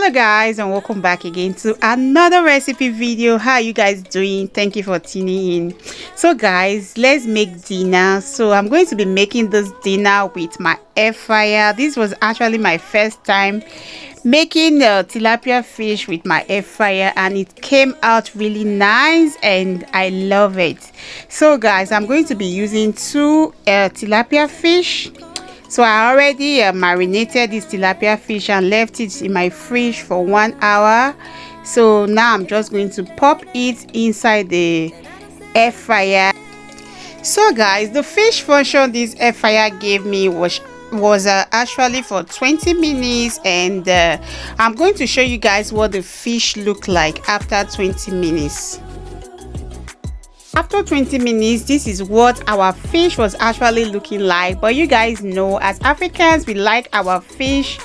Hello guys, and welcome back again to another recipe video. How are you guys doing? Thank you for tuning in. So guys, let's make dinner. So I'm going to be making this dinner with my air fryer. This was actually my first time making the tilapia fish with my air fryer, and it came out really nice and I love it. So guys, I'm going to be using two tilapia fish. So I already marinated this tilapia fish and left it in my fridge for 1 hour. So now I'm just going to pop it inside the air fryer. So guys, the fish function this air fryer gave me was actually for 20 minutes, and I'm going to show you guys what the fish look like after 20 minutes. After 20 minutes, this is what our fish was actually looking like. But you guys know, as Africans, we like our fish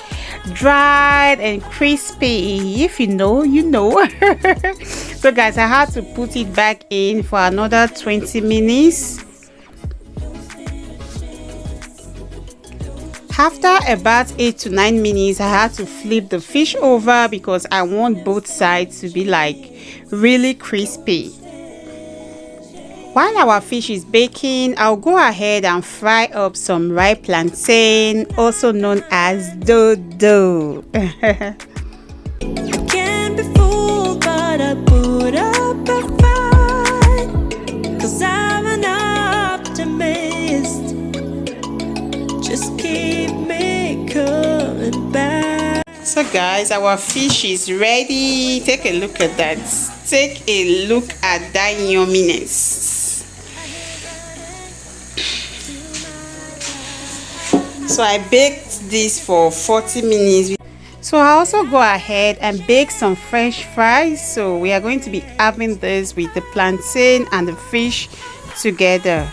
dried and crispy. If you know, you know. So guys, I had to put it back in for another 20 minutes. After about 8 to 9 minutes, I had to flip the fish over because I want both sides to be like really crispy. While our fish is baking, I'll go ahead and fry up some ripe plantain, also known as dodo. Can't be fooled, but I put up a fight, 'cause I'm an optimist. Just keep me coming back. So guys, our fish is ready. Take a look at that. Take a look at that yumminess. So I baked this for 40 minutes. So I also go ahead and bake some French fries. So we are going to be having this with the plantain and the fish together.